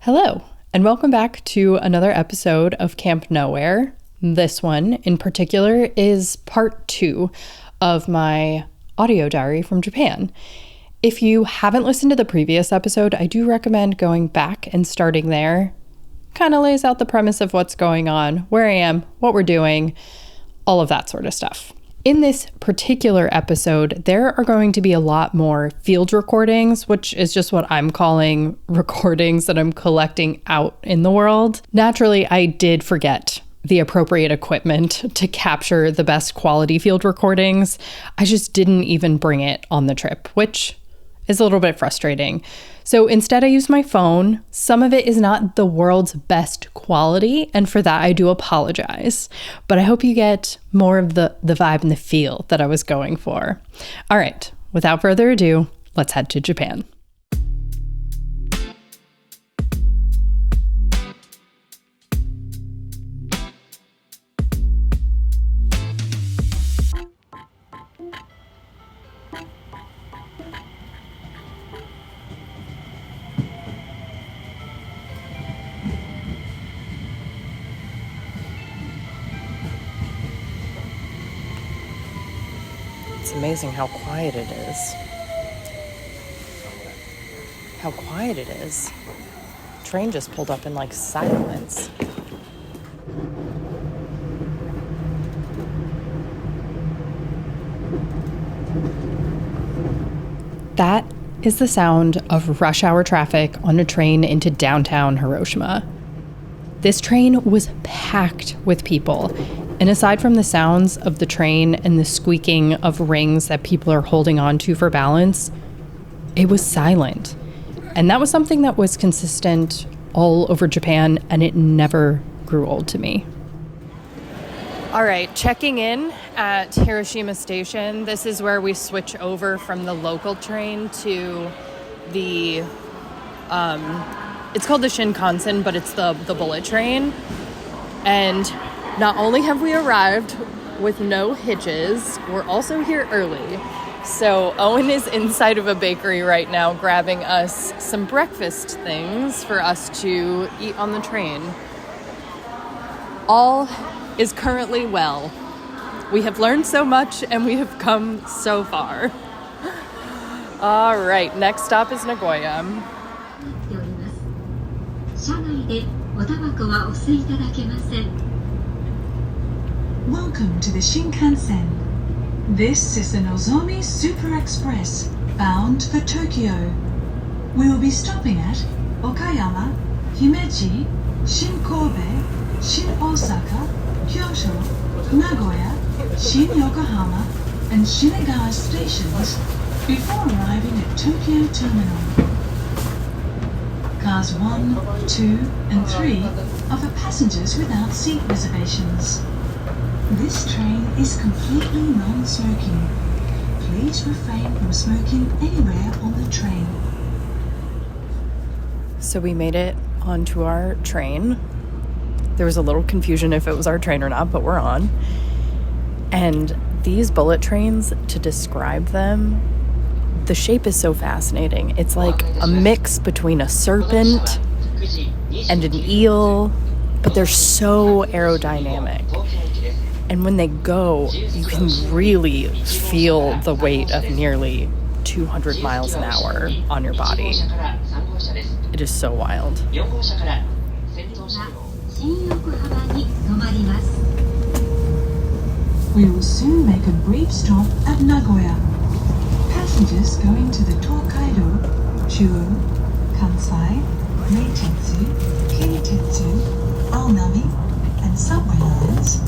Hello, and welcome back to another episode of Camp Nowhere. This one in particular is part 2 of my audio diary from Japan. If you haven't listened to the previous episode, I do recommend going back and starting there. Kind of lays out the premise of what's going on, where I am, what we're doing, all of that sort of stuff. In this particular episode, there are going to be a lot more field recordings, which is just what I'm calling recordings that I'm collecting out in the world. Naturally, I did forget the appropriate equipment to capture the best quality field recordings. I just didn't even bring it on the trip, which is a little bit frustrating. So instead I used my phone. Some of it is not the world's best quality, and for that I do apologize. But I hope you get more of the vibe and the feel that I was going for. All right, without further ado, let's head to Japan. It's amazing how quiet it is. How quiet it is. Train just pulled up in like silence. That is the sound of rush hour traffic on a train into downtown Hiroshima. This train was packed with people. And aside from the sounds of the train and the squeaking of rings that people are holding on to for balance, it was silent. And that was something that was consistent all over Japan, and it never grew old to me. All right, checking in at Hiroshima Station. This is where we switch over from the local train to the, it's called the Shinkansen, but it's the bullet train. And not only have we arrived with no hitches, we're also here early. So Owen is inside of a bakery right now grabbing us some breakfast things for us to eat on the train. All is currently well. We have learned so much and we have come so far. All right, next stop is Nagoya. Welcome to the Shinkansen. This is the Nozomi Super Express, bound for Tokyo. We will be stopping at Okayama, Himeji, Shin Kobe, Shin Osaka, Kyoto, Nagoya, Shin Yokohama, and Shinegawa stations before arriving at Tokyo Terminal. Cars 1, 2, and 3 are for passengers without seat reservations. This train is completely non-smoking. Please refrain from smoking anywhere on the train. So we made it onto our train. There was a little confusion if it was our train or not, but we're on. And these bullet trains, to describe them, the shape is so fascinating. It's like a mix between a serpent and an eel, but they're so aerodynamic. And when they go, you can really feel the weight of nearly 200 miles an hour on your body. It is so wild. We will soon make a brief stop at Nagoya. Passengers going to the Tokaido, Chuo, Kansai, Meitetsu, Keitetsu, Aonami, and subway lines,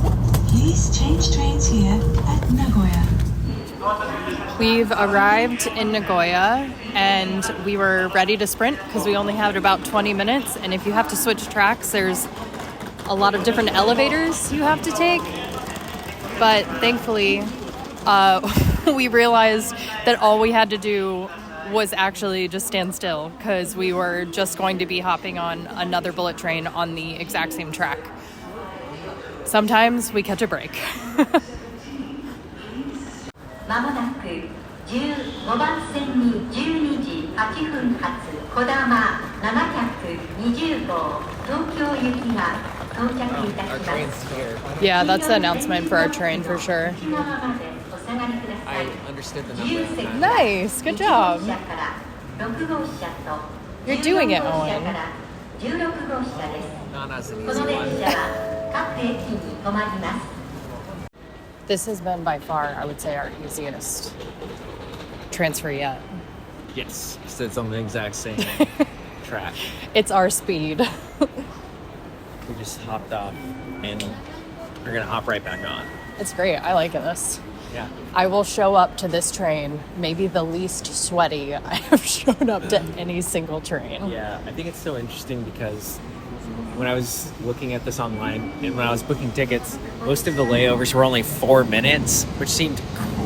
please change trains here at Nagoya. We've arrived in Nagoya and we were ready to sprint because we only had about 20 minutes. And if you have to switch tracks, there's a lot of different elevators you have to take. But thankfully, we realized that all we had to do was actually just stand still because we were just going to be hopping on another bullet train on the exact same track. Sometimes we catch a break. まもなく15番線に12時8分発こだま720号東京行きが到着いたします。 Yeah, that's the announcement for our train for sure. I understood the number. Nice, good job. You're doing it, Owen. Not as an easy one. This has been by far, I would say, our easiest transfer yet. Yes, it's on the exact same track. It's our speed. We just hopped off and we're gonna hop right back on. It's great. I like this. Yeah. I will show up to this train, maybe the least sweaty I have shown up to any single train. Yeah, I think it's so interesting because when I was looking at this online and when I was booking tickets, most of the layovers were only 4 minutes, which seemed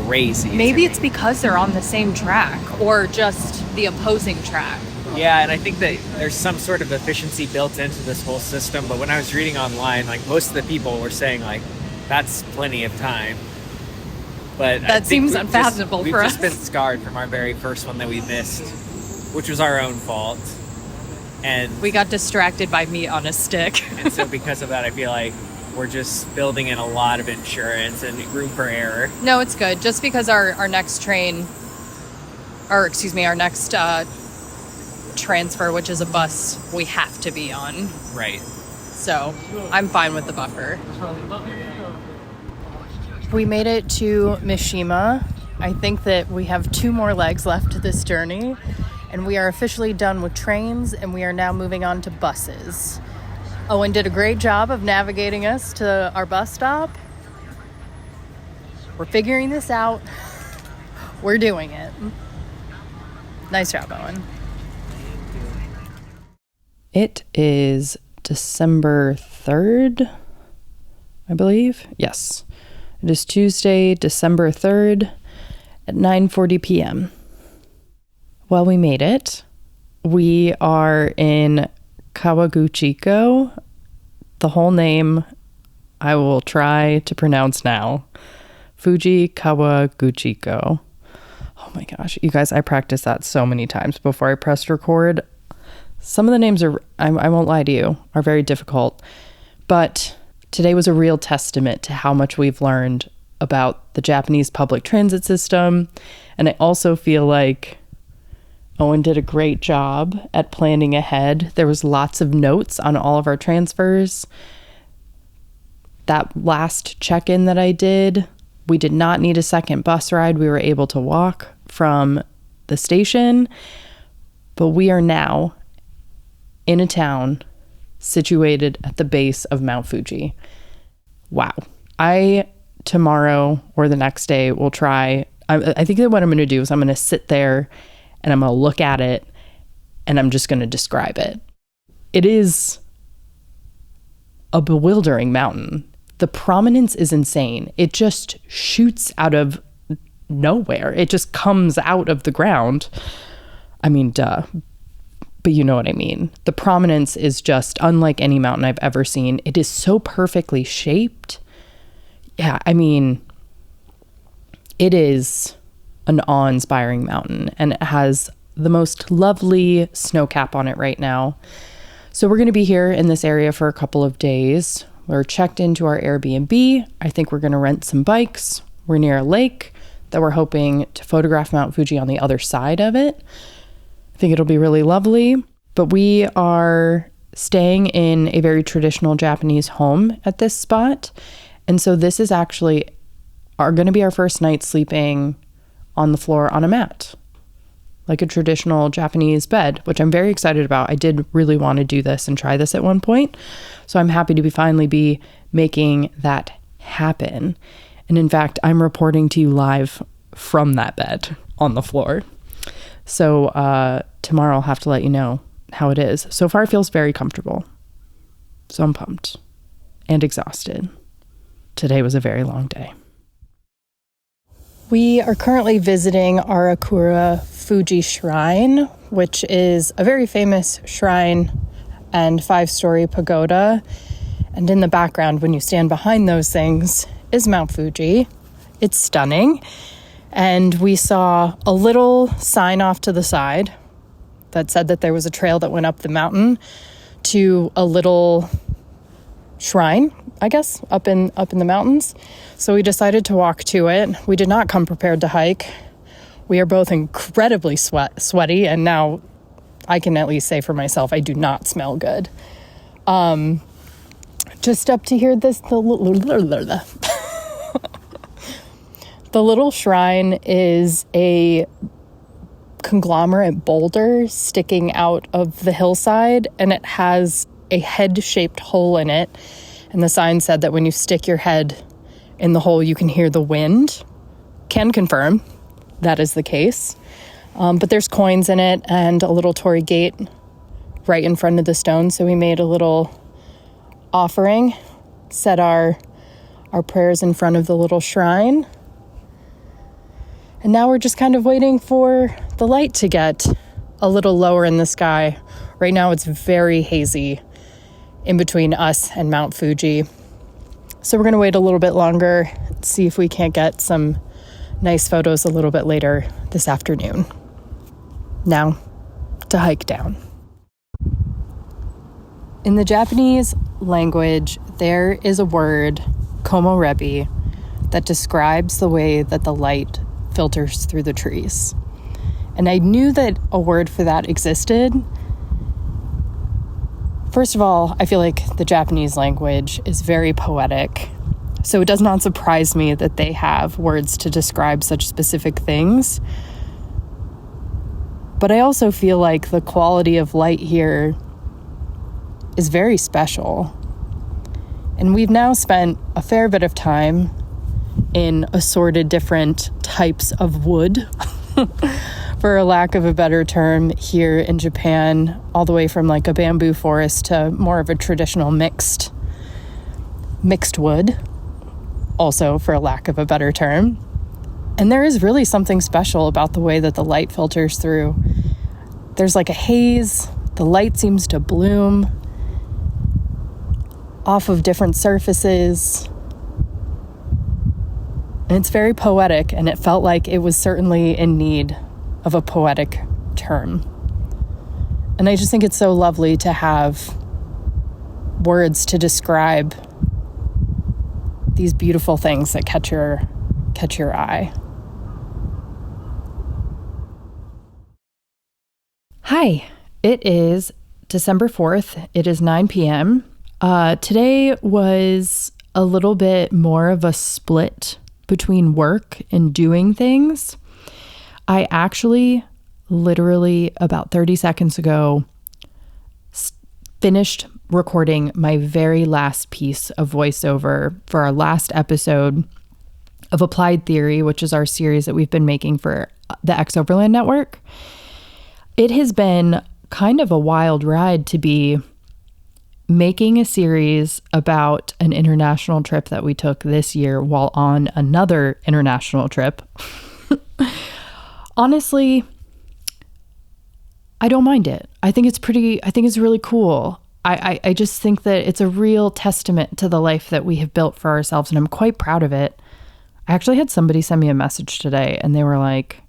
crazy. Maybe it's because they're on the same track or just the opposing track. Yeah, and I think that there's some sort of efficiency built into this whole system, but when I was reading online, like most of the people were saying like, that's plenty of time. But that seems unfathomable we've for us. We've just been scarred from our very first one that we missed, which was our own fault. And we got distracted by meat on a stick. And so because of that, I feel like we're just building in a lot of insurance and room for error. No, it's good. Just because our next train, our next transfer, which is a bus, we have to be on. Right. So I'm fine with the buffer. We made it to Mishima. I think that we have 2 more legs left to this journey, and we are officially done with trains, and we are now moving on to buses. Owen did a great job of navigating us to our bus stop. We're figuring this out. We're doing it. Nice job, Owen. It is December 3rd, I believe. Yes. It is Tuesday, December 3rd at 9:40 p.m. Well, we made it. We are in Kawaguchiko. The whole name I will try to pronounce now. Fuji Kawaguchiko. Oh my gosh. You guys, I practiced that so many times before I pressed record. Some of the names are, I won't lie to you, are very difficult. But today was a real testament to how much we've learned about the Japanese public transit system. And I also feel like Owen did a great job at planning ahead. There was lots of notes on all of our transfers. That last check-in that I did, we did not need a second bus ride. We were able to walk from the station. But we are now in a town situated at the base of Mount Fuji. Wow. Tomorrow or the next day will try. I think that what I'm going to do is I'm going to sit there and I'm going to look at it and I'm just going to describe it. It is a bewildering mountain. The prominence is insane. It just shoots out of nowhere. It just comes out of the ground. I mean, duh. But you know what I mean. The prominence is just unlike any mountain I've ever seen. It is so perfectly shaped. Yeah, I mean, it is an awe-inspiring mountain, and it has the most lovely snow cap on it right now. So we're going to be here in this area for a couple of days. We're checked into our Airbnb. I think we're going to rent some bikes. We're near a lake that we're hoping to photograph Mount Fuji on the other side of it. I think it'll be really lovely. But we are staying in a very traditional Japanese home at this spot. And so this is actually going to be our first night sleeping on the floor on a mat, like a traditional Japanese bed, which I'm very excited about. I did really want to do this and try this at one point. So I'm happy to finally be making that happen. And in fact, I'm reporting to you live from that bed on the floor. So tomorrow I'll have to let you know how it is. So far it feels very comfortable. So I'm pumped and exhausted. Today was a very long day. We are currently visiting Arakura Fuji Shrine, which is a very famous shrine and 5-story pagoda. And in the background, when you stand behind those things, is Mount Fuji. It's stunning. And we saw a little sign off to the side that said that there was a trail that went up the mountain to a little shrine, I guess, up in the mountains. So we decided to walk to it. We did not come prepared to hike. We are both incredibly sweaty, and now I can at least say for myself, I do not smell good. Just up to here, the little shrine is a conglomerate boulder sticking out of the hillside, and it has a head-shaped hole in it. And the sign said that when you stick your head in the hole, you can hear the wind. Can confirm that is the case. But there's coins in it and a little torii gate right in front of the stone. So we made a little offering, said our prayers in front of the little shrine. And now we're just kind of waiting for the light to get a little lower in the sky. Right now it's very hazy in between us and Mount Fuji. So we're going to wait a little bit longer, see if we can't get some nice photos a little bit later this afternoon. Now, to hike down. In the Japanese language, there is a word, komorebi, that describes the way that the light filters through the trees. And I knew that a word for that existed. First of all, I feel like the Japanese language is very poetic. So it does not surprise me that they have words to describe such specific things. But I also feel like the quality of light here is very special. And we've now spent a fair bit of time in assorted different types of wood, for a lack of a better term, here in Japan, all the way from like a bamboo forest to more of a traditional mixed wood, also for a lack of a better term. And there is really something special about the way that the light filters through. There's like a haze, the light seems to bloom off of different surfaces. And it's very poetic, and it felt like it was certainly in need of a poetic term. And I just think it's so lovely to have words to describe these beautiful things that catch your eye. Hi, it is December 4th. It is 9 p.m. Today was a little bit more of a split between work and doing things. I actually literally about 30 seconds ago finished recording my very last piece of voiceover for our last episode of Applied Theory, which is our series that we've been making for the X Overland Network. It has been kind of a wild ride to be making a series about an international trip that we took this year while on another international trip. Honestly, I don't mind it. I think it's really cool. I just think that it's a real testament to the life that we have built for ourselves, and I'm quite proud of it. I actually had somebody send me a message today, and they were like,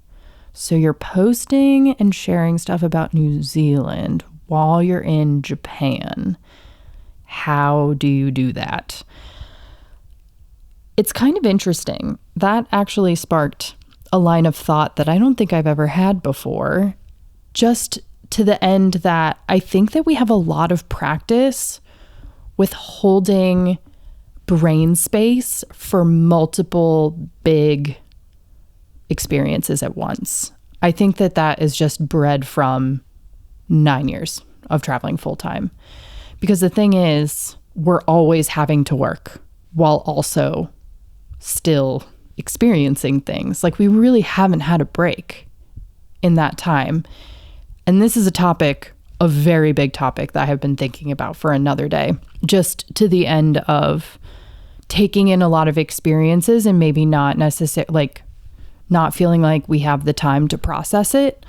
so you're posting and sharing stuff about New Zealand while you're in Japan. How do you do that? It's kind of interesting. That actually sparked a line of thought that I don't think I've ever had before, just to the end that I think that we have a lot of practice with holding brain space for multiple big experiences at once. I think that that is just bred from 9 years of traveling full time. Because the thing is, we're always having to work while also still experiencing things. Like, we really haven't had a break in that time. And this is a very big topic that I have been thinking about for another day, just to the end of taking in a lot of experiences and maybe not necessarily, like, not feeling like we have the time to process it.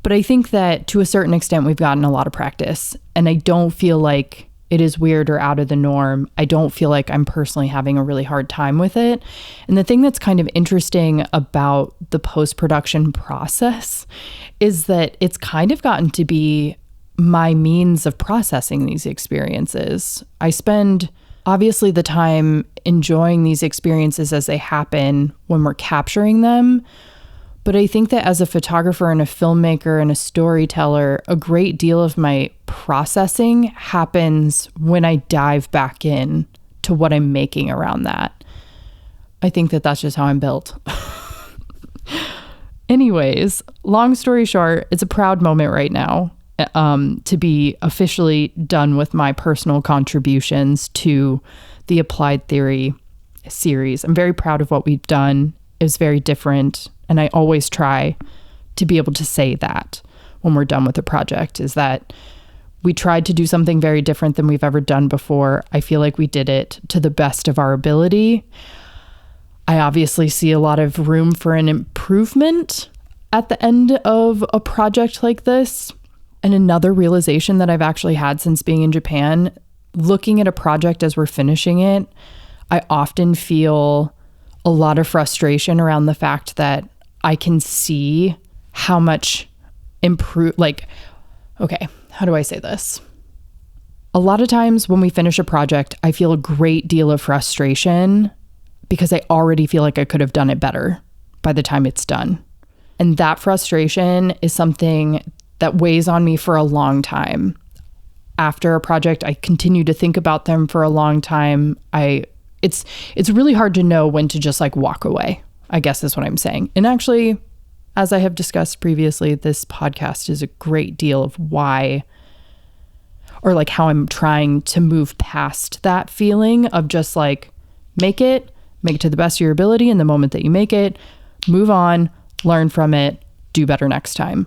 But I think that to a certain extent, we've gotten a lot of practice, and I don't feel like it is weird or out of the norm. I don't feel like I'm personally having a really hard time with it. And the thing that's kind of interesting about the post-production process is that it's kind of gotten to be my means of processing these experiences. I spend obviously the time enjoying these experiences as they happen when we're capturing them. But I think that as a photographer and a filmmaker and a storyteller, a great deal of my processing happens when I dive back in to what I'm making around that. I think that that's just how I'm built. Anyways, long story short, it's a proud moment right now to be officially done with my personal contributions to the Applied Theory series. I'm very proud of what we've done. It was very different. And I always try to be able to say that when we're done with the project, is that we tried to do something very different than we've ever done before. I feel like we did it to the best of our ability. I obviously see a lot of room for an improvement at the end of a project like this. And another realization that I've actually had since being in Japan, looking at a project as we're finishing it, I often feel a lot of frustration around the fact that I can see how much okay, how do I say this? A lot of times when we finish a project, I feel a great deal of frustration because I already feel like I could have done it better by the time it's done. And that frustration is something that weighs on me for a long time. After a project, I continue to think about them for a long time. It's really hard to know when to just walk away, I guess is what I'm saying. And actually, as I have discussed previously, this podcast is a great deal of why, or how I'm trying to move past that feeling of just make it to the best of your ability in the moment that you make it, move on, learn from it, do better next time.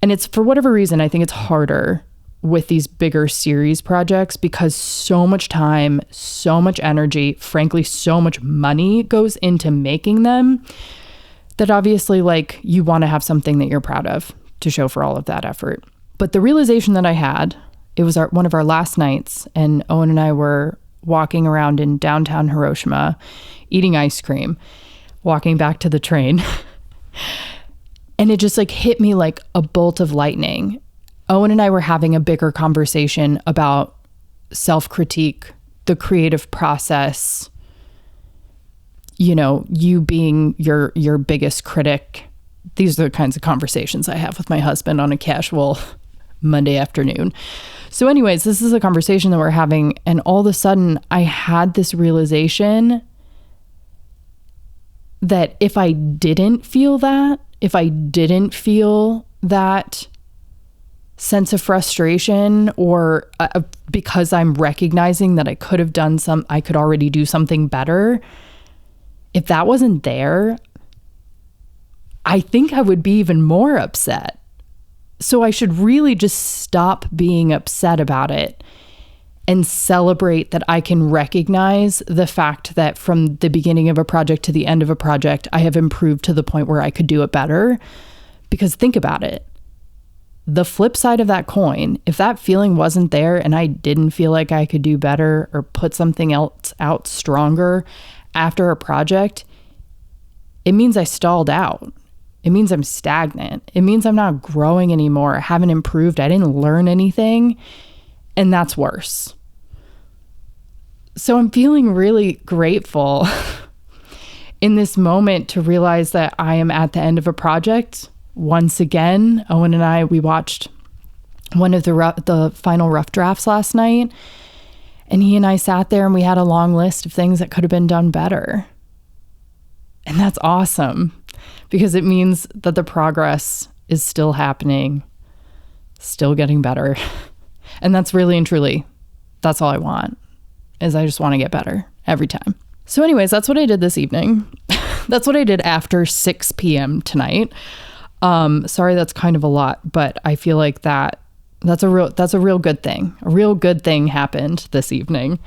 And it's, for whatever reason, I think it's harder with these bigger series projects because so much time, so much energy, frankly, so much money goes into making them that obviously you want to have something that you're proud of to show for all of that effort. But the realization that I had, it was one of our last nights, and Owen and I were walking around in downtown Hiroshima, eating ice cream, walking back to the train. And it just hit me like a bolt of lightning. Owen and I were having a bigger conversation about self-critique, the creative process, you being your biggest critic. These are the kinds of conversations I have with my husband on a casual Monday afternoon. So anyways, this is a conversation that we're having, and all of a sudden I had this realization that if I didn't feel that sense of frustration, or because I'm recognizing that I could already do something better, if that wasn't there, I think I would be even more upset. So I should really just stop being upset about it and celebrate that I can recognize the fact that from the beginning of a project to the end of a project, I have improved to the point where I could do it better. Because think about it. The flip side of that coin, if that feeling wasn't there and I didn't feel like I could do better or put something else out stronger after a project, it means I stalled out. It means I'm stagnant. It means I'm not growing anymore. I haven't improved. I didn't learn anything. And that's worse. So I'm feeling really grateful in this moment to realize that I am at the end of a project. Once again, Owen and I, we watched one of the final rough drafts last night, and he and I sat there and we had a long list of things that could have been done better. And that's awesome because it means that the progress is still happening, still getting better. And that's really and truly, that's all I want, is I just want to get better every time. So anyways, that's what I did this evening. That's what I did after 6 p.m. tonight. Sorry, that's kind of a lot, but I feel like that's a real good thing. A real good thing happened this evening.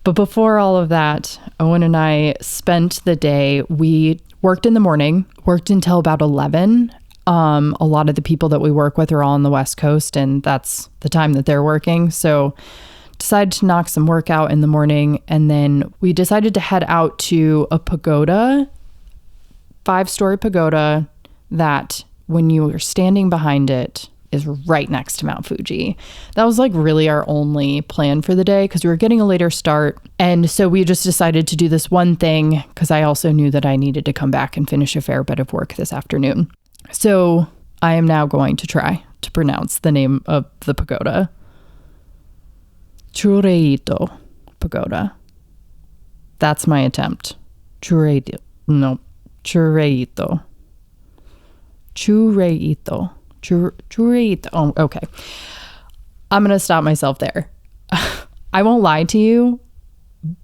But before all of that, Owen and I spent the day, we worked in the morning, worked until about 11. A lot of the people that we work with are all on the West Coast, and that's the time that they're working. So decided to knock some work out in the morning, and then we decided to head out to a pagoda, 5-story pagoda that when you are standing behind it is right next to Mount Fuji. That was like really our only plan for the day because we were getting a later start. And so we just decided to do this one thing because I also knew that I needed to come back and finish a fair bit of work this afternoon. So I am now going to try to pronounce the name of the pagoda. Chureito Pagoda. That's my attempt. Chureito. Chureito. Oh, okay. I'm going to stop myself there. I won't lie to you.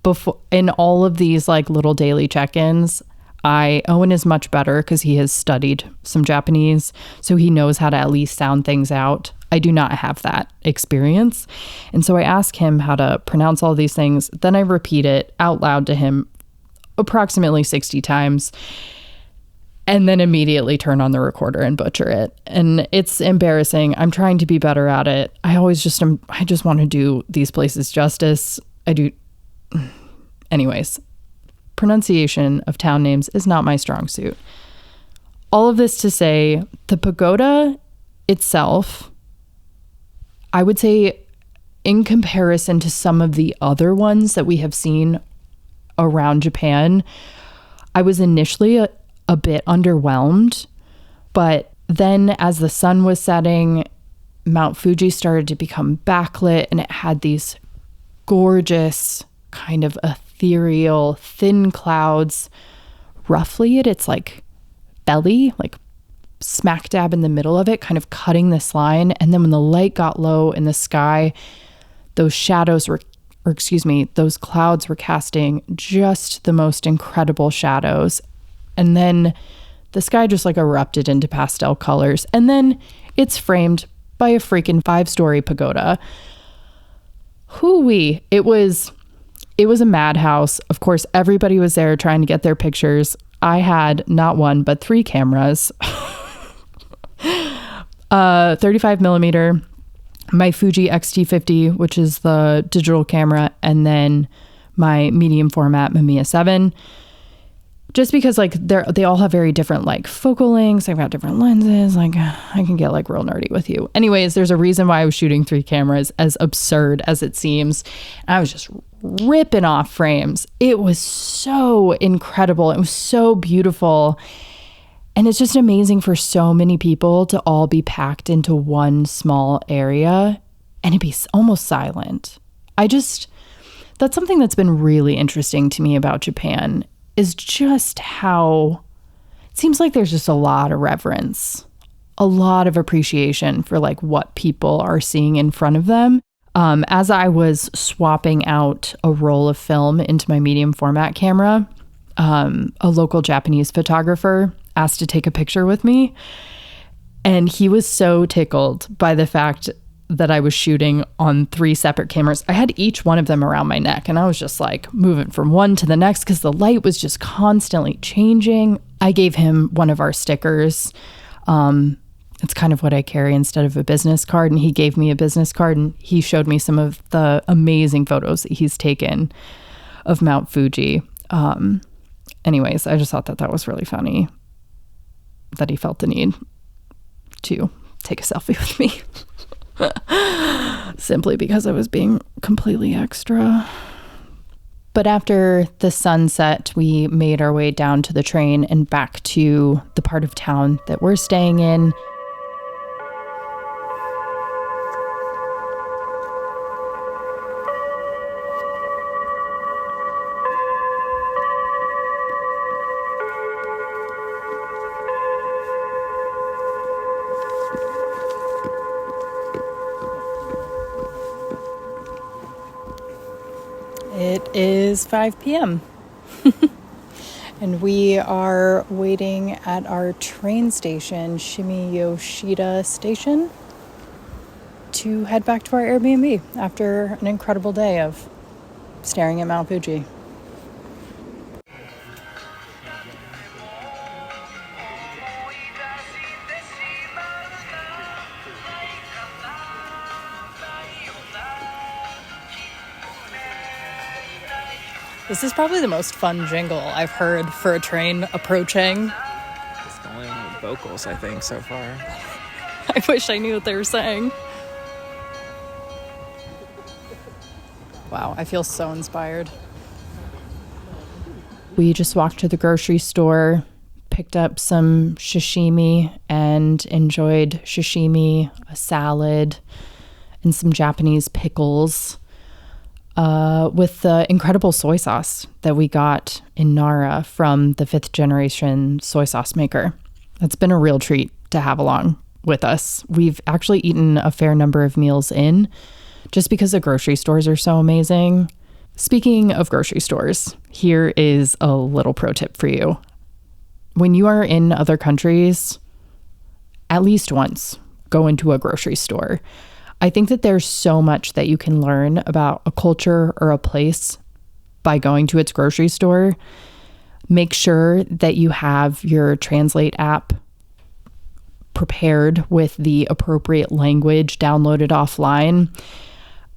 Before, in all of these like little daily check-ins, Owen is much better because he has studied some Japanese, so he knows how to at least sound things out. I do not have that experience. And so I ask him how to pronounce all these things. Then I repeat it out loud to him approximately 60 times. And then immediately turn on the recorder and butcher it. And it's embarrassing. I'm trying to be better at it. I just want to do these places justice. Anyways, pronunciation of town names is not my strong suit. All of this to say, the pagoda itself, I would say in comparison to some of the other ones that we have seen around Japan, I was initially a bit underwhelmed, but then as the sun was setting, Mount Fuji started to become backlit and it had these gorgeous kind of ethereal thin clouds roughly at its like belly, like smack dab in the middle of it, kind of cutting this line. And then when the light got low in the sky, those clouds were casting just the most incredible shadows. And then the sky just like erupted into pastel colors. And then it's framed by a freaking 5-story pagoda. Hoo-wee. It was a madhouse. Of course, everybody was there trying to get their pictures. I had not one, but 3 cameras. 35 millimeter, my Fuji X-T50, which is the digital camera, and then my medium format Mamiya 7. Just because like they all have very different like focal lengths. I've got different lenses. Like I can get like real nerdy with you. Anyways, there's a reason why I was shooting 3 cameras, as absurd as it seems. And I was just ripping off frames. It was so incredible. It was so beautiful. And it's just amazing for so many people to all be packed into one small area and it be almost silent. That's something that's been really interesting to me about Japan, is just how it seems like there's just a lot of reverence, a lot of appreciation for like what people are seeing in front of them. As I was swapping out a roll of film into my medium format camera, a local Japanese photographer asked to take a picture with me. And he was so tickled by the fact that I was shooting on 3 separate cameras. I had each one of them around my neck and I was just like moving from one to the next because the light was just constantly changing. I gave him one of our stickers. It's kind of what I carry instead of a business card. And he gave me a business card and he showed me some of the amazing photos that he's taken of Mount Fuji. Anyways, I just thought that was really funny that he felt the need to take a selfie with me. Simply because I was being completely extra. But after the sunset, we made our way down to the train and back to the part of town that we're staying in. It is 5 p.m. and we are waiting at our train station, Shimiyoshida Station, to head back to our Airbnb after an incredible day of staring at Mount Fuji. This is probably the most fun jingle I've heard for a train approaching. It's the only one with vocals, I think, so far. I wish I knew what they were saying. Wow, I feel so inspired. We just walked to the grocery store, picked up some sashimi, and enjoyed sashimi, a salad, and some Japanese pickles with the incredible soy sauce that we got in Nara from the 5th generation soy sauce maker. It's been a real treat to have along with us. We've actually eaten a fair number of meals in just because the grocery stores are so amazing. Speaking of grocery stores, here is a little pro tip for you. When you are in other countries, at least once, go into a grocery store. I think that there's so much that you can learn about a culture or a place by going to its grocery store. Make sure that you have your Translate app prepared with the appropriate language downloaded offline.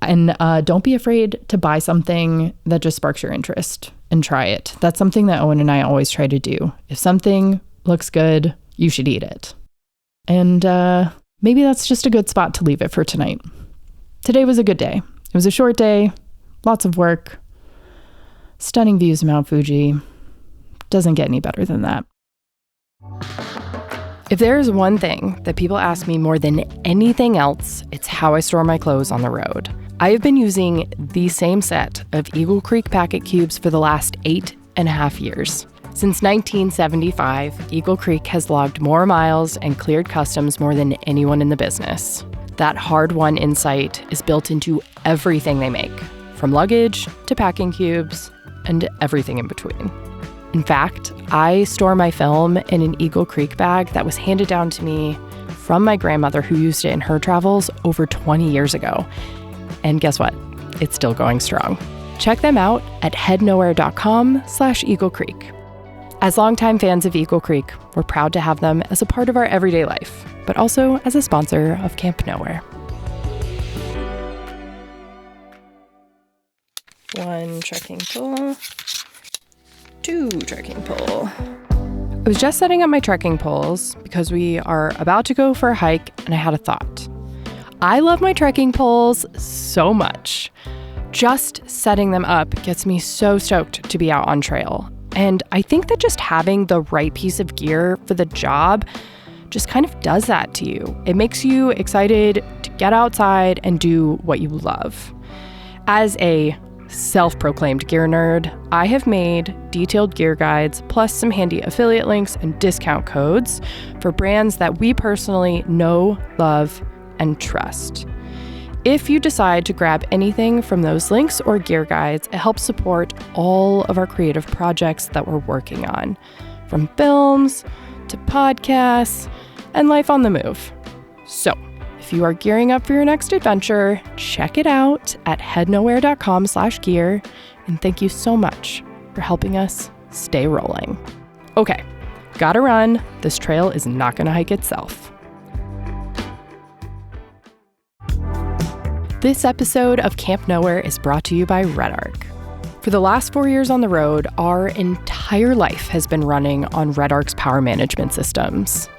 And don't be afraid to buy something that just sparks your interest and try it. That's something that Owen and I always try to do. If something looks good, you should eat it. And maybe that's just a good spot to leave it for tonight. Today was a good day. It was a short day, lots of work, stunning views of Mount Fuji. Doesn't get any better than that. If there is one thing that people ask me more than anything else, it's how I store my clothes on the road. I have been using the same set of Eagle Creek packet cubes for the last 8.5 years. Since 1975, Eagle Creek has logged more miles and cleared customs more than anyone in the business. That hard-won insight is built into everything they make, from luggage to packing cubes and everything in between. In fact, I store my film in an Eagle Creek bag that was handed down to me from my grandmother who used it in her travels over 20 years ago. And guess what? It's still going strong. Check them out at headnowhere.com/Eagle Creek. As longtime fans of Eagle Creek, we're proud to have them as a part of our everyday life, but also as a sponsor of Camp Nowhere. 1 trekking pole, 2 trekking pole. I was just setting up my trekking poles because we are about to go for a hike, and I had a thought. I love my trekking poles so much. Just setting them up gets me so stoked to be out on trail. And I think that just having the right piece of gear for the job just kind of does that to you. It makes you excited to get outside and do what you love. As a self-proclaimed gear nerd, I have made detailed gear guides plus some handy affiliate links and discount codes for brands that we personally know, love, and trust. If you decide to grab anything from those links or gear guides, it helps support all of our creative projects that we're working on, from films to podcasts and life on the move. So, if you are gearing up for your next adventure, check it out at headnowhere.com/gear, and thank you so much for helping us stay rolling. Okay, gotta run. This trail is not gonna hike itself. This episode of Camp Nowhere is brought to you by RedArc. For the last 4 years on the road, our entire life has been running on RedArc's power management systems.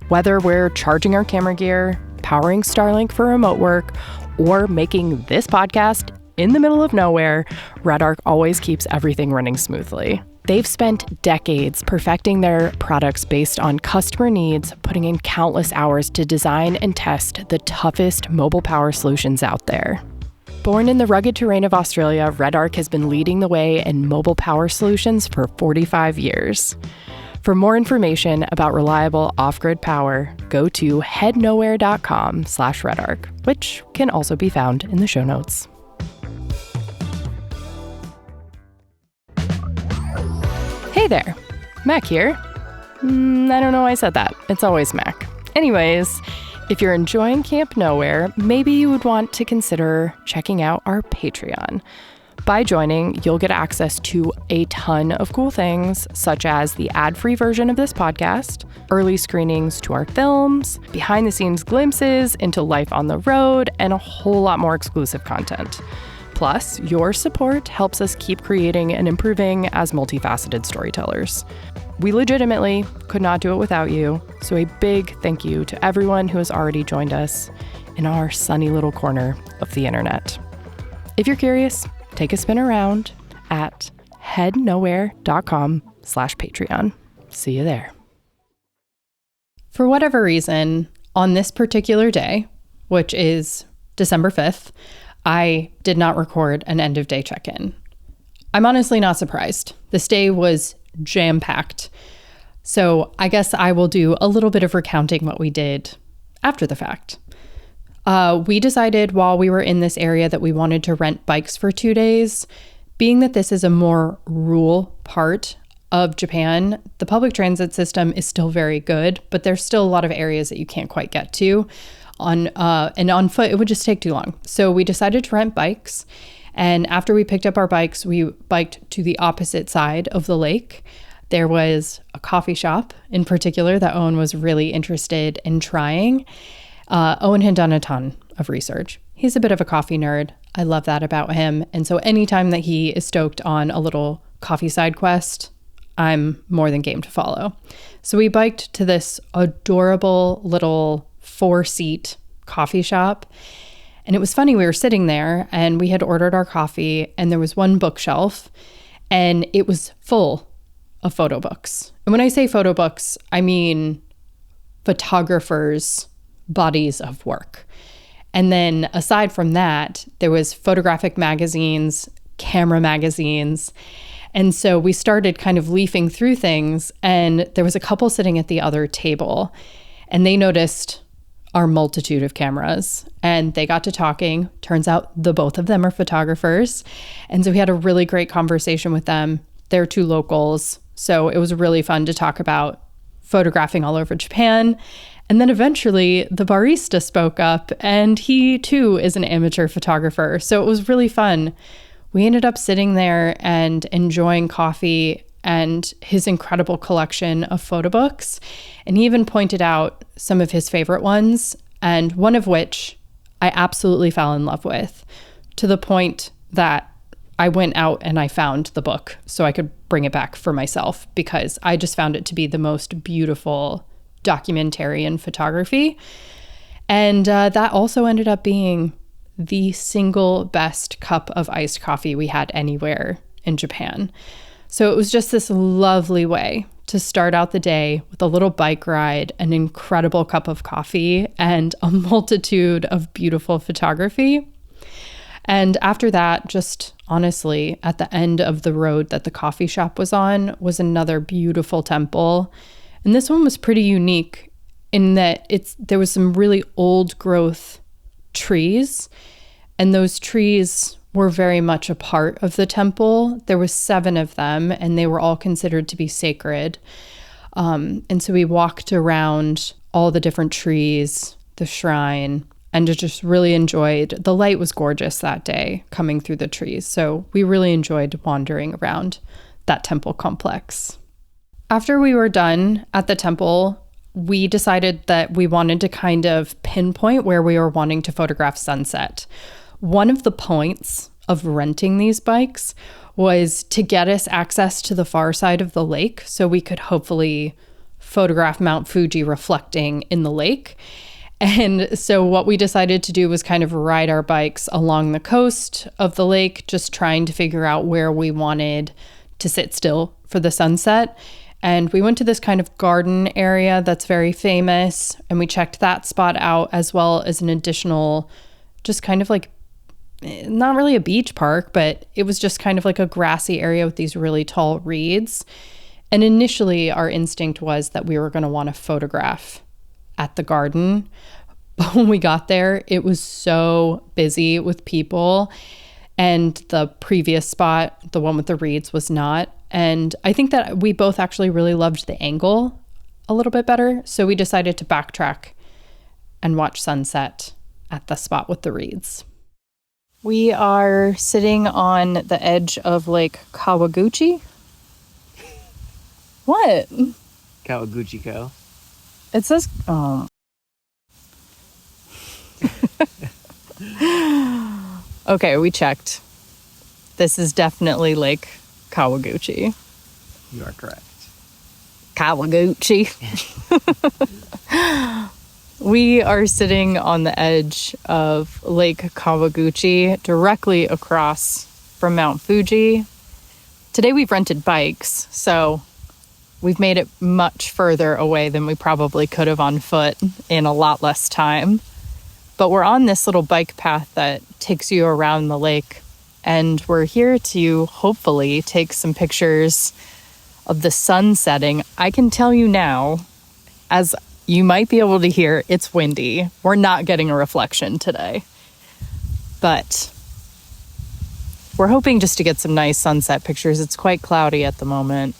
Whether we're charging our camera gear, powering Starlink for remote work, or making this podcast in the middle of nowhere, RedArc always keeps everything running smoothly. They've spent decades perfecting their products based on customer needs, putting in countless hours to design and test the toughest mobile power solutions out there. Born in the rugged terrain of Australia, RedArc has been leading the way in mobile power solutions for 45 years. For more information about reliable off-grid power, go to headnowhere.com/RedArc, which can also be found in the show notes. Hey there, Mac here. I don't know why I said that. It's always Mac. Anyways, if you're enjoying Camp Nowhere, maybe you would want to consider checking out our Patreon. By joining, you'll get access to a ton of cool things, such as the ad-free version of this podcast, early screenings to our films, behind-the-scenes glimpses into life on the road, and a whole lot more exclusive content. Plus, your support helps us keep creating and improving as multifaceted storytellers. We legitimately could not do it without you, so a big thank you to everyone who has already joined us in our sunny little corner of the internet. If you're curious, take a spin around at headnowhere.com/Patreon. See you there. For whatever reason, on this particular day, which is December 5th, I did not record an end of day check-in. I'm honestly not surprised. This day was jam-packed. So I guess I will do a little bit of recounting what we did after the fact. We decided while we were in this area that we wanted to rent bikes for 2 days. Being that this is a more rural part of Japan, the public transit system is still very good, but there's still a lot of areas that you can't quite get to. And on foot, it would just take too long. So we decided to rent bikes. And after we picked up our bikes, we biked to the opposite side of the lake. There was a coffee shop in particular that Owen was really interested in trying. Owen had done a ton of research. He's a bit of a coffee nerd. I love that about him. And so anytime that he is stoked on a little coffee side quest, I'm more than game to follow. So we biked to this adorable little 4-seat coffee shop. And it was funny, we were sitting there and we had ordered our coffee and there was one bookshelf and it was full of photo books. And when I say photo books, I mean photographers' bodies of work. And then aside from that, there was photographic magazines, camera magazines. And so we started kind of leafing through things and there was a couple sitting at the other table and they noticed our multitude of cameras and they got to talking. Turns out the both of them are photographers. And so we had a really great conversation with them. They're 2 locals. So it was really fun to talk about photographing all over Japan. And then eventually the barista spoke up and he too is an amateur photographer. So it was really fun. We ended up sitting there and enjoying coffee and his incredible collection of photo books. And he even pointed out some of his favorite ones, and one of which I absolutely fell in love with, to the point that I went out and I found the book so I could bring it back for myself because I just found it to be the most beautiful documentarian photography. And that also ended up being the single best cup of iced coffee we had anywhere in Japan. So it was just this lovely way to start out the day with a little bike ride, an incredible cup of coffee, and a multitude of beautiful photography. And after that, just honestly, at the end of the road that the coffee shop was on was another beautiful temple. And this one was pretty unique in that there was some really old growth trees, and those trees were very much a part of the temple. There was 7 of them, and they were all considered to be sacred. And so we walked around all the different trees, the shrine, and just really enjoyed. The light was gorgeous that day coming through the trees. So we really enjoyed wandering around that temple complex. After we were done at the temple, we decided that we wanted to kind of pinpoint where we were wanting to photograph sunset. One of the points of renting these bikes was to get us access to the far side of the lake so we could hopefully photograph Mount Fuji reflecting in the lake. And so what we decided to do was kind of ride our bikes along the coast of the lake, just trying to figure out where we wanted to sit still for the sunset. And we went to this kind of garden area that's very famous, and we checked that spot out, as well as an additional, just kind of like, not really a beach park, but it was just kind of like a grassy area with these really tall reeds. And initially our instinct was that we were going to want to photograph at the garden. But when we got there, it was so busy with people. And the previous spot, the one with the reeds, was not. And I think that we both actually really loved the angle a little bit better. So we decided to backtrack and watch sunset at the spot with the reeds. We are sitting on the edge of Lake Kawaguchi. What? Kawaguchiko. It says, oh. Okay, we checked. This is definitely Lake Kawaguchi. You are correct. Kawaguchi. We are sitting on the edge of Lake Kawaguchi, directly across from Mount Fuji. Today we've rented bikes, so we've made it much further away than we probably could have on foot in a lot less time. But we're on this little bike path that takes you around the lake, and we're here to hopefully take some pictures of the sun setting. I can tell you now, as you might be able to hear, it's windy. We're not getting a reflection today. But we're hoping just to get some nice sunset pictures. It's quite cloudy at the moment,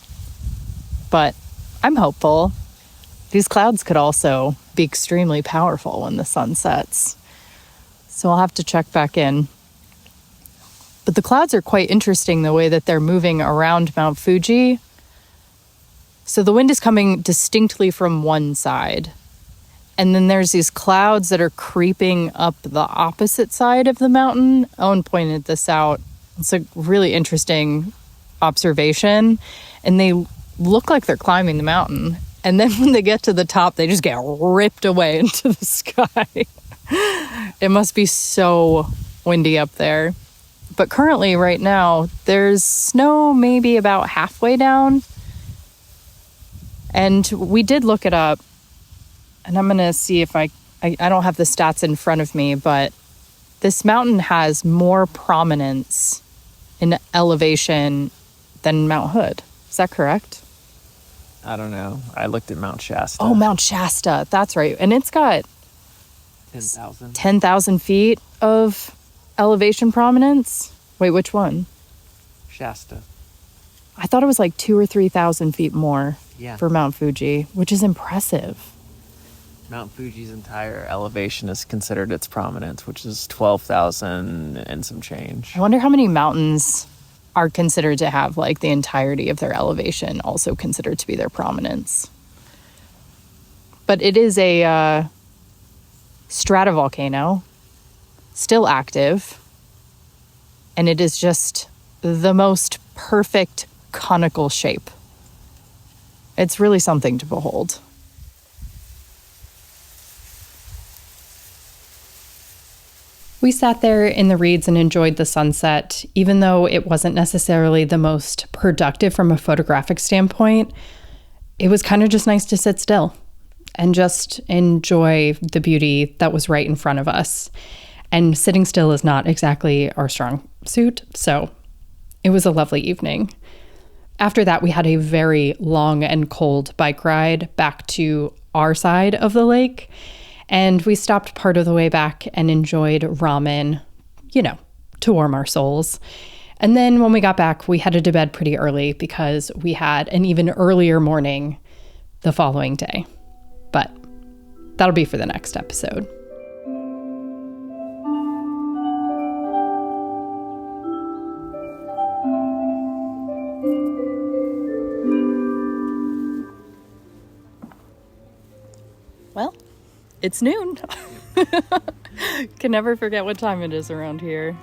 but I'm hopeful. These clouds could also be extremely powerful when the sun sets. So I'll have to check back in. But the clouds are quite interesting the way that they're moving around Mount Fuji. So the wind is coming distinctly from one side. And then there's these clouds that are creeping up the opposite side of the mountain. Owen pointed this out. It's a really interesting observation. And they look like they're climbing the mountain. And then when they get to the top, they just get ripped away into the sky. It must be so windy up there. But currently, right now, there's snow maybe about halfway down. And we did look it up, and I'm going to see if I don't have the stats in front of me, but this mountain has more prominence in elevation than Mount Hood. Is that correct? I don't know. I looked at Mount Shasta. Oh, Mount Shasta. That's right. And it's got 10,000 feet of elevation prominence. Wait, which one? Shasta. I thought it was like 2,000 or 3,000 feet more. Yeah. For Mount Fuji, which is impressive. Mount Fuji's entire elevation is considered its prominence, which is 12,000 and some change. I wonder how many mountains are considered to have like the entirety of their elevation also considered to be their prominence. But it is a stratovolcano, still active, and it is just the most perfect conical shape. It's really something to behold. We sat there in the reeds and enjoyed the sunset, even though it wasn't necessarily the most productive from a photographic standpoint. It was kind of just nice to sit still and just enjoy the beauty that was right in front of us. And sitting still is not exactly our strong suit, so it was a lovely evening. After that, we had a very long and cold bike ride back to our side of the lake, and we stopped part of the way back and enjoyed ramen, to warm our souls. And then when we got back, we headed to bed pretty early because we had an even earlier morning the following day. But that'll be for the next episode. Well, it's noon. Can never forget what time it is around here.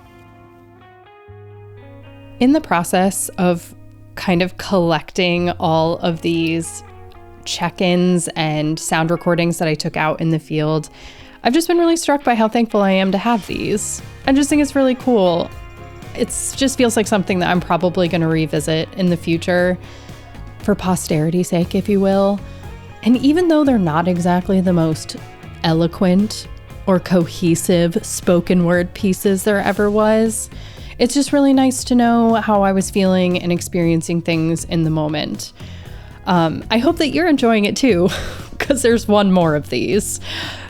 In the process of kind of collecting all of these check-ins and sound recordings that I took out in the field, I've just been really struck by how thankful I am to have these. I just think it's really cool. It just feels like something that I'm probably going to revisit in the future for posterity's sake, if you will. And even though they're not exactly the most eloquent or cohesive spoken word pieces there ever was, it's just really nice to know how I was feeling and experiencing things in the moment. I hope that you're enjoying it too, because there's one more of these.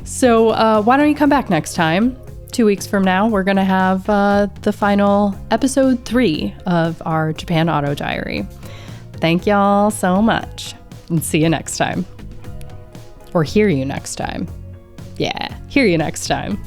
So why don't you come back next time? 2 weeks from now, we're going to have the final episode 3 of our Japan Auto Diary. Thank y'all so much, and see you next time. Or hear you next time. Yeah, hear you next time.